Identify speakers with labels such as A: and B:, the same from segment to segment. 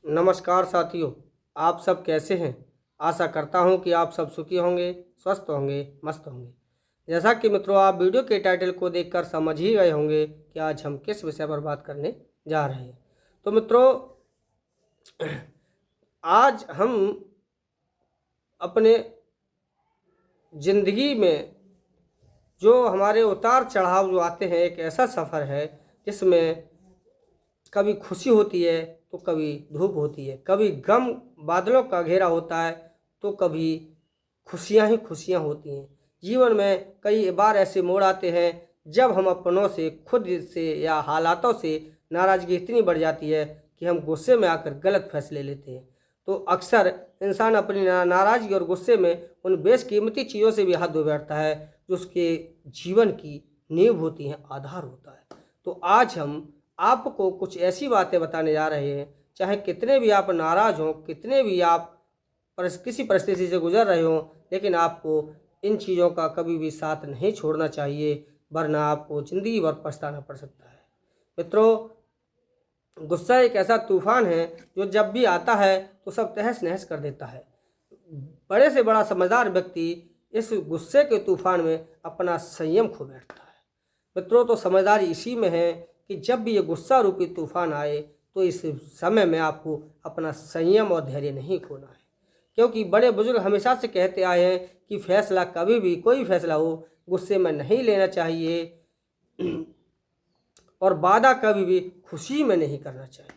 A: नमस्कार साथियों, आप सब कैसे हैं। आशा करता हूं कि आप सब सुखी होंगे, स्वस्थ होंगे, मस्त होंगे। जैसा कि मित्रों आप वीडियो के टाइटल को देखकर समझ ही गए होंगे कि आज हम किस विषय पर बात करने जा रहे हैं। तो मित्रों आज हम अपने ज़िंदगी में जो हमारे उतार चढ़ाव जो आते हैं, एक ऐसा सफ़र है जिसमें कभी खुशी होती है तो कभी धूप होती है, कभी गम बादलों का घेरा होता है तो कभी खुशियां ही खुशियां होती हैं। जीवन में कई बार ऐसे मोड़ आते हैं जब हम अपनों से, खुद से या हालातों से नाराज़गी इतनी बढ़ जाती है कि हम गुस्से में आकर गलत फैसले लेते हैं। तो अक्सर इंसान अपनी नाराज़गी और गुस्से में उन बेशकीमती चीज़ों से भी हाथ धो बैठता है जो उसके जीवन की नींव होती हैं, आधार होता है। तो आज हम आपको कुछ ऐसी बातें बताने जा रहे हैं, चाहे कितने भी आप नाराज़ हों, कितने भी आप किसी परिस्थिति से गुजर रहे हों, लेकिन आपको इन चीज़ों का कभी भी साथ नहीं छोड़ना चाहिए, वरना आपको ज़िंदगी भर पछताना पड़ सकता है। मित्रों, गुस्सा एक ऐसा तूफान है जो जब भी आता है तो सब तहस नहस कर देता है। बड़े से बड़ा समझदार व्यक्ति इस गुस्से के तूफान में अपना संयम खो बैठता है। मित्रों, तो समझदारी इसी में है कि जब भी ये गुस्सा रूपी तूफान आए तो इस समय में आपको अपना संयम और धैर्य नहीं खोना है, क्योंकि बड़े बुजुर्ग हमेशा से कहते आए हैं कि फैसला कभी भी, कोई फैसला हो, गुस्से में नहीं लेना चाहिए और वादा कभी भी खुशी में नहीं करना चाहिए।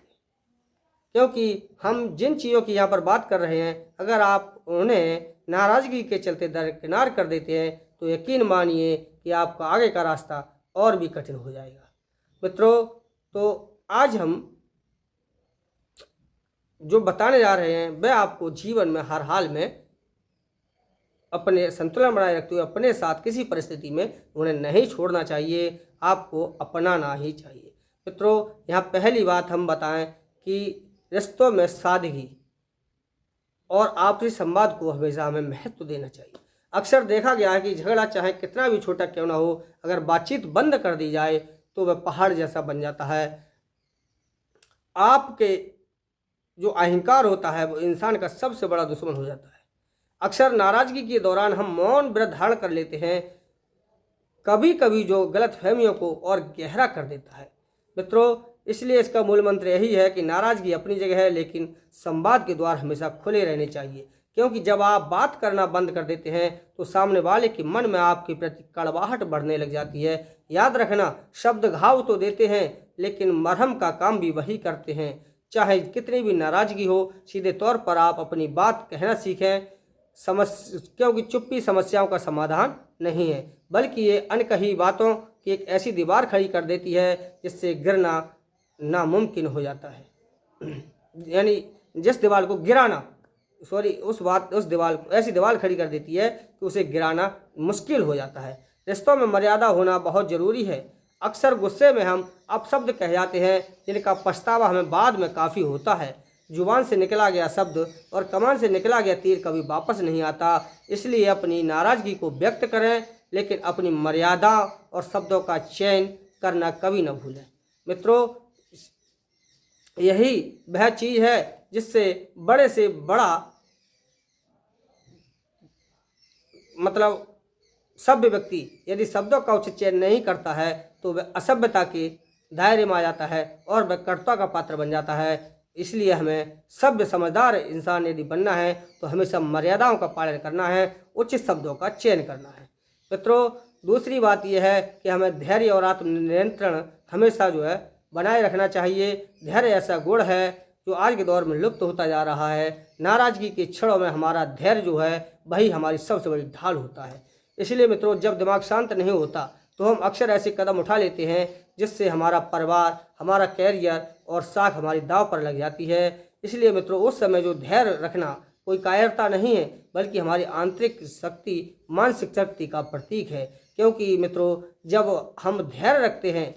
A: क्योंकि हम जिन चीज़ों की यहाँ पर बात कर रहे हैं, अगर आप उन्हें नाराज़गी के चलते दरकिनार कर देते हैं तो यकीन मानिए कि आपका आगे का रास्ता और भी कठिन हो जाएगा। मित्रों, तो आज हम जो बताने जा रहे हैं वह आपको जीवन में हर हाल में अपने संतुलन बनाए रखते हुए अपने साथ किसी परिस्थिति में उन्हें नहीं छोड़ना चाहिए, आपको अपनाना ही चाहिए। मित्रों, यहाँ पहली बात हम बताएं कि रिश्तों में सादगी और आपसी संवाद को हमेशा हमें महत्व देना चाहिए। अक्सर देखा गया है कि झगड़ा चाहे कितना भी छोटा क्यों ना हो, अगर बातचीत बंद कर दी जाए तो वह पहाड़ जैसा बन जाता है। आपके जो अहंकार होता है वो इंसान का सबसे बड़ा दुश्मन हो जाता है। अक्सर नाराज़गी के दौरान हम मौन व्रत धारण कर लेते हैं, कभी कभी जो गलतफहमियों को और गहरा कर देता है। मित्रों, इसलिए इसका मूल मंत्र यही है कि नाराज़गी अपनी जगह है, लेकिन संवाद के द्वार हमेशा खुले रहने चाहिए। क्योंकि जब आप बात करना बंद कर देते हैं तो सामने वाले के मन में आपके प्रति कड़वाहट बढ़ने लग जाती है। याद रखना, शब्द घाव तो देते हैं लेकिन मरहम का काम भी वही करते हैं। चाहे कितनी भी नाराज़गी हो, सीधे तौर पर आप अपनी बात कहना सीखें। क्योंकि चुप्पी समस्याओं का समाधान नहीं है, बल्कि ये अनकही बातों की एक ऐसी दीवार खड़ी कर देती है जिससे गिरना नामुमकिन हो जाता है। यानी जिस दीवार को गिराना, उस दीवार को ऐसी दीवार खड़ी कर देती है कि उसे गिराना मुश्किल हो जाता है। रिश्तों में मर्यादा होना बहुत ज़रूरी है। अक्सर गुस्से में हम अपशब्द कह जाते हैं जिनका पछतावा हमें बाद में काफ़ी होता है। जुबान से निकला गया शब्द और कमान से निकला गया तीर कभी वापस नहीं आता। इसलिए अपनी नाराज़गी को व्यक्त करें, लेकिन अपनी मर्यादा और शब्दों का चयन करना कभी न भूलें। मित्रों, यही वह चीज़ है जिससे बड़े से बड़ा मतलब सभ्य व्यक्ति यदि शब्दों का उचित चयन नहीं करता है तो वह असभ्यता के दायरे में आ जाता है और वह कटुता का पात्र बन जाता है। इसलिए हमें सभ्य समझदार इंसान यदि बनना है तो हमेशा मर्यादाओं का पालन करना है, उचित शब्दों का चयन करना है। मित्रों, दूसरी बात यह है कि हमें धैर्य और आत्म नियंत्रण हमेशा जो है बनाए रखना चाहिए। धैर्य ऐसा गुण है जो आज के दौर में लुप्त होता जा रहा है। नाराज़गी के क्षणों में हमारा धैर्य जो है वही हमारी सबसे बड़ी ढाल होता है। इसलिए मित्रों, जब दिमाग शांत नहीं होता तो हम अक्सर ऐसे कदम उठा लेते हैं जिससे हमारा परिवार, हमारा कैरियर और साख हमारी दांव पर लग जाती है। इसलिए मित्रों, उस समय जो धैर्य रखना कोई कायरता नहीं है, बल्कि हमारी आंतरिक शक्ति, मानसिक शक्ति का प्रतीक है। क्योंकि मित्रों, जब हम धैर्य रखते हैं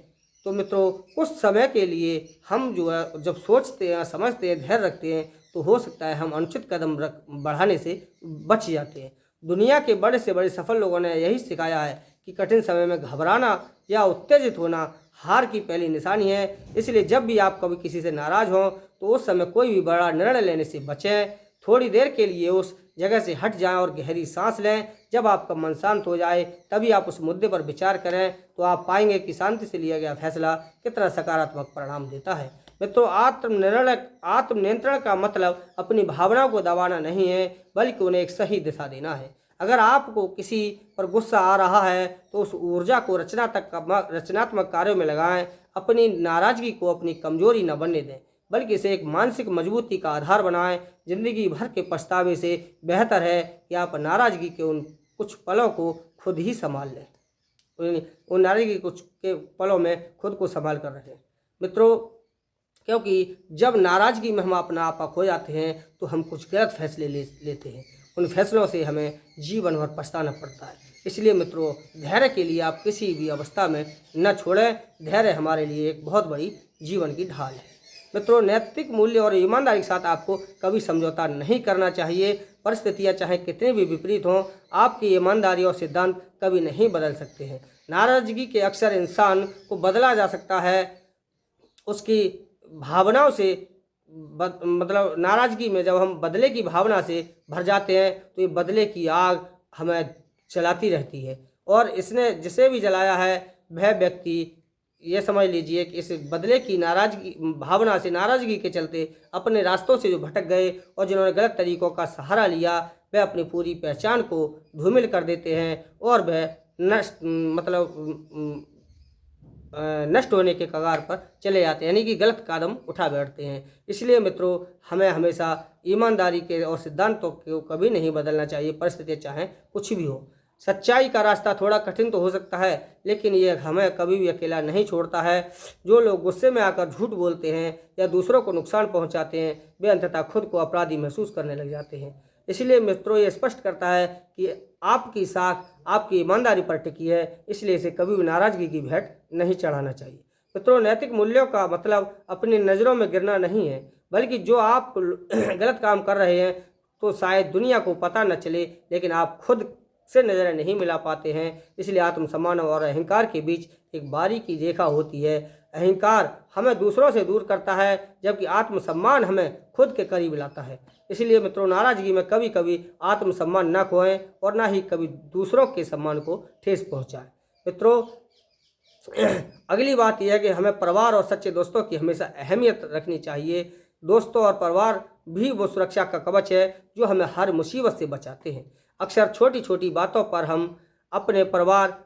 A: तो मित्रों कुछ समय के लिए हम जो है जब सोचते हैं, समझते हैं, धैर्य रखते हैं तो हो सकता है हम अनुचित कदम बढ़ाने से बच जाते हैं। दुनिया के बड़े से बड़े सफल लोगों ने यही सिखाया है कि कठिन समय में घबराना या उत्तेजित होना हार की पहली निशानी है। इसलिए जब भी आप कभी किसी से नाराज़ हों तो उस समय कोई भी बड़ा निर्णय लेने से बचें। थोड़ी देर के लिए उस जगह से हट जाएं और गहरी सांस लें। जब आपका मन शांत हो जाए तभी आप उस मुद्दे पर विचार करें, तो आप पाएंगे कि शांति से लिया गया फैसला कितना सकारात्मक परिणाम देता है। मित्रों, आत्मनियंत्रण का मतलब अपनी भावनाओं को दबाना नहीं है, बल्कि उन्हें एक सही दिशा देना है। अगर आपको किसी पर गुस्सा आ रहा है तो उस ऊर्जा को रचनात्मक कार्यों में लगाएं। अपनी नाराजगी को अपनी कमजोरी न बनने दें, बल्कि इसे एक मानसिक मजबूती का आधार बनाएं। जिंदगी भर के पछतावे से बेहतर है कि आप नाराजगी के उन कुछ पलों को खुद ही संभाल लें, उन नाराजगी कुछ के पलों में खुद को संभाल कर रखें। मित्रों, क्योंकि जब नाराजगी में हम अपना आपा खो जाते हैं तो हम कुछ गलत फैसले लेते हैं। उन फैसलों से हमें जीवन भर पछताना पड़ता है। इसलिए मित्रों, धैर्य के लिए आप किसी भी अवस्था में न छोड़ें। धैर्य हमारे लिए एक बहुत बड़ी जीवन की ढाल है। मित्रों, नैतिक मूल्य और ईमानदारी के साथ आपको कभी समझौता नहीं करना चाहिए। परिस्थितियां चाहे कितनी भी विपरीत हों, आपकी ईमानदारी और सिद्धांत कभी नहीं बदल सकते हैं। नाराजगी के अक्सर इंसान को बदला जा सकता है उसकी भावनाओं से मतलब नाराजगी में जब हम बदले की भावना से भर जाते हैं तो ये बदले की आग हमें जलाती रहती है, और इसने जिसे भी जलाया है वह व्यक्ति ये समझ लीजिए कि इस बदले की भावना से नाराजगी के चलते अपने रास्तों से जो भटक गए और जिन्होंने गलत तरीकों का सहारा लिया, वह अपनी पूरी पहचान को धूमिल कर देते हैं और वह नष्ट होने के कगार पर चले जाते हैं, यानी कि गलत कदम उठा बैठते हैं। इसलिए मित्रों, हमें हमेशा ईमानदारी के और सिद्धांतों को कभी नहीं बदलना चाहिए, परिस्थितियाँ चाहे कुछ भी हो। सच्चाई का रास्ता थोड़ा कठिन तो हो सकता है, लेकिन यह हमें कभी भी अकेला नहीं छोड़ता है। जो लोग गुस्से में आकर झूठ बोलते हैं या दूसरों को नुकसान पहुंचाते हैं, वे अंततः खुद को अपराधी महसूस करने लग जाते हैं। इसलिए मित्रों, ये स्पष्ट करता है कि आपकी साख आपकी ईमानदारी पर टिकी है, इसलिए इसे कभी भी नाराजगी की भेंट नहीं चढ़ाना चाहिए। मित्रों, नैतिक मूल्यों का मतलब अपनी नज़रों में गिरना नहीं है, बल्कि जो आप गलत काम कर रहे हैं तो शायद दुनिया को पता न चले, लेकिन आप खुद से नजरें नहीं मिला पाते हैं। इसलिए आत्मसम्मान और अहंकार के बीच एक बारीकी रेखा होती है। अहंकार हमें दूसरों से दूर करता है, जबकि आत्मसम्मान हमें खुद के करीब लाता है। इसलिए मित्रों, नाराजगी में कभी कभी आत्मसम्मान न खोएं और ना ही कभी दूसरों के सम्मान को ठेस पहुंचाएं। मित्रों, अगली बात यह है कि हमें परिवार और सच्चे दोस्तों की हमेशा अहमियत रखनी चाहिए। दोस्तों और परिवार भी वो सुरक्षा का कवच है जो हमें हर मुसीबत से बचाते हैं। अक्सर छोटी छोटी बातों पर हम अपने परिवार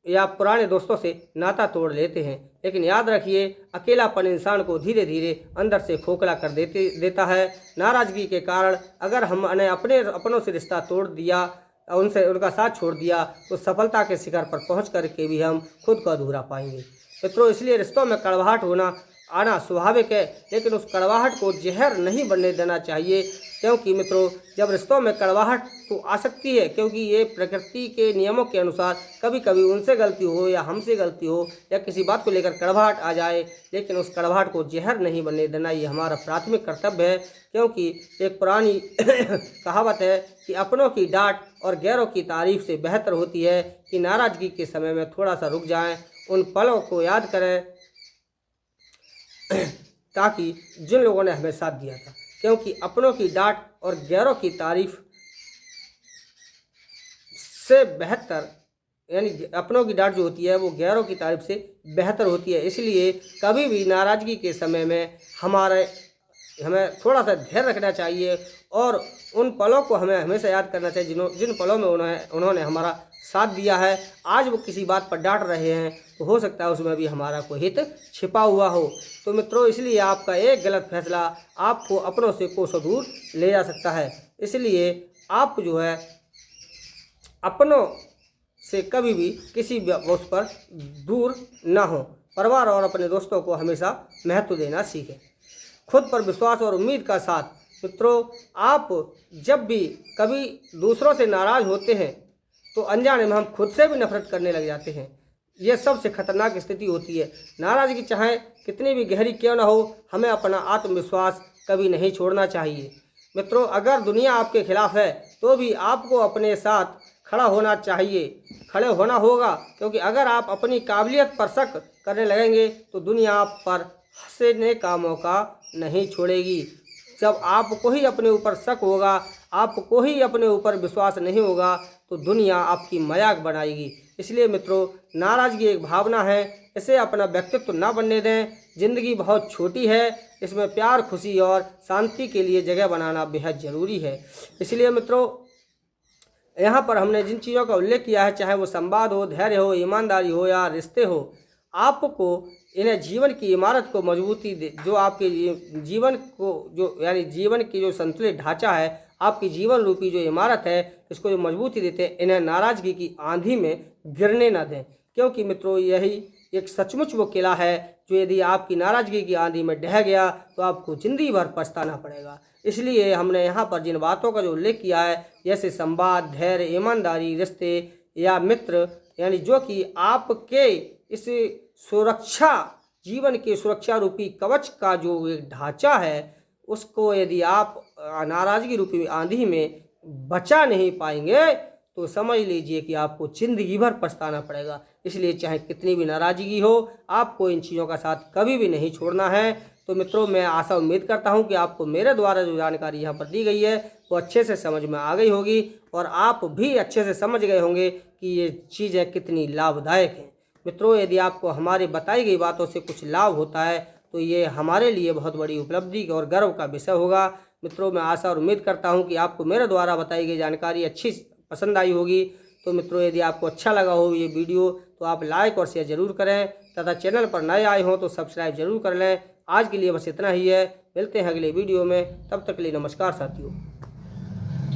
A: या पुराने दोस्तों से नाता तोड़ लेते हैं, लेकिन याद रखिए, अकेलापन इंसान को धीरे धीरे अंदर से खोखला कर देता है। नाराजगी के कारण अगर हमने अपने अपनों से रिश्ता तोड़ दिया, उनका साथ छोड़ दिया, तो सफलता के शिखर पर पहुंच करके भी हम खुद को अधूरा पाएंगे। मित्रों, इसलिए रिश्तों में कड़वाहट आना स्वाभाविक है, लेकिन उस कड़वाहट को जहर नहीं बनने देना चाहिए। क्योंकि मित्रों, जब रिश्तों में कड़वाहट तो आ सकती है, क्योंकि ये प्रकृति के नियमों के अनुसार कभी कभी उनसे गलती हो या हमसे गलती हो या किसी बात को लेकर कड़वाहट आ जाए, लेकिन उस कड़वाहट को जहर नहीं बनने देना ये हमारा प्राथमिक कर्तव्य है। क्योंकि एक पुरानी कहावत है कि अपनों की डांट और गैरों की तारीफ से बेहतर होती है कि नाराजगी के समय में थोड़ा सा रुक जाएं, उन पलों को याद करें ताकि जिन लोगों ने हमें साथ दिया था। क्योंकि अपनों की डांट और गैरों की तारीफ से बेहतर, यानी अपनों की डांट जो होती है वो गैरों की तारीफ से बेहतर होती है। इसलिए कभी भी नाराज़गी के समय में हमें थोड़ा सा धैर्य रखना चाहिए और उन पलों को हमें हमेशा याद करना चाहिए जिन पलों में उन्होंने हमारा साथ दिया है। आज वो किसी बात पर डांट रहे हैं तो हो सकता है उसमें भी हमारा कोई हित छिपा हुआ हो। तो मित्रों, इसलिए आपका एक गलत फैसला आपको अपनों से कोसों दूर ले जा सकता है। इसलिए आप जो है अपनों से कभी भी किसी उस पर दूर ना हो। परिवार और अपने दोस्तों को हमेशा महत्व देना सीखें। खुद पर विश्वास और उम्मीद का साथ। मित्रों, आप जब भी कभी दूसरों से नाराज़ होते हैं तो अनजाने में हम खुद से भी नफरत करने लग जाते हैं। यह सबसे खतरनाक स्थिति होती है। नाराज़गी चाहे कितनी भी गहरी क्यों ना हो, हमें अपना आत्मविश्वास कभी नहीं छोड़ना चाहिए। मित्रों, अगर दुनिया आपके खिलाफ है तो भी आपको अपने साथ खड़ा होना चाहिए, खड़े होना होगा, क्योंकि अगर आप अपनी काबिलियत पर शक करने लगेंगे तो दुनिया आप पर हंसने का मौका नहीं छोड़ेगी। जब आपको ही अपने ऊपर शक होगा, आपको ही अपने ऊपर विश्वास नहीं होगा, तो दुनिया आपकी मजाक बनाएगी। इसलिए मित्रों, नाराज़गी एक भावना है, इसे अपना व्यक्तित्व ना बनने दें। ज़िंदगी बहुत छोटी है, इसमें प्यार, खुशी और शांति के लिए जगह बनाना बेहद ज़रूरी है। इसलिए मित्रों, यहाँ पर हमने जिन चीज़ों का उल्लेख किया है, चाहे वो संवाद हो, धैर्य हो, ईमानदारी हो या रिश्ते हो, आपको इन्हें जीवन की इमारत को मजबूती दे, जो आपके जीवन को जो यानी जीवन की जो संतुलित ढांचा है, आपकी जीवन रूपी जो इमारत है, इसको जो मजबूती देते हैं, इन्हें नाराज़गी की आंधी में गिरने ना दें। क्योंकि मित्रों, यही एक सचमुच वो किला है जो यदि आपकी नाराज़गी की आंधी में ढह गया तो आपको ज़िंदगी भर पछताना पड़ेगा। इसलिए हमने यहाँ पर जिन बातों का जो उल्लेख किया है, जैसे संवाद, धैर्य, ईमानदारी, रिश्ते या मित्र, यानी जो कि आपके इस सुरक्षा, जीवन के सुरक्षा रूपी कवच का जो एक ढांचा है, उसको यदि आप नाराज़गी रूपी आंधी में बचा नहीं पाएंगे तो समझ लीजिए कि आपको ज़िंदगी भर पछताना पड़ेगा। इसलिए चाहे कितनी भी नाराज़गी हो, आपको इन चीज़ों का साथ कभी भी नहीं छोड़ना है। तो मित्रों, मैं आशा उम्मीद करता हूं कि आपको मेरे द्वारा जो जानकारी यहाँ पर दी गई है वो अच्छे से समझ में आ गई होगी और आप भी अच्छे से समझ गए होंगे कि ये चीज़ें कितनी लाभदायक हैं। मित्रों, यदि आपको हमारी बताई गई बातों से कुछ लाभ होता है तो ये हमारे लिए बहुत बड़ी उपलब्धि और गर्व का विषय होगा। मित्रों, मैं आशा और उम्मीद करता हूँ कि आपको मेरे द्वारा बताई गई जानकारी अच्छी पसंद आई होगी। तो मित्रों, यदि आपको अच्छा लगा हो ये वीडियो तो आप लाइक और शेयर ज़रूर करें तथा चैनल पर नए आए हों तो सब्सक्राइब जरूर कर लें। आज के लिए बस इतना ही है, मिलते हैं अगले वीडियो में, तब तक के लिए नमस्कार साथियों।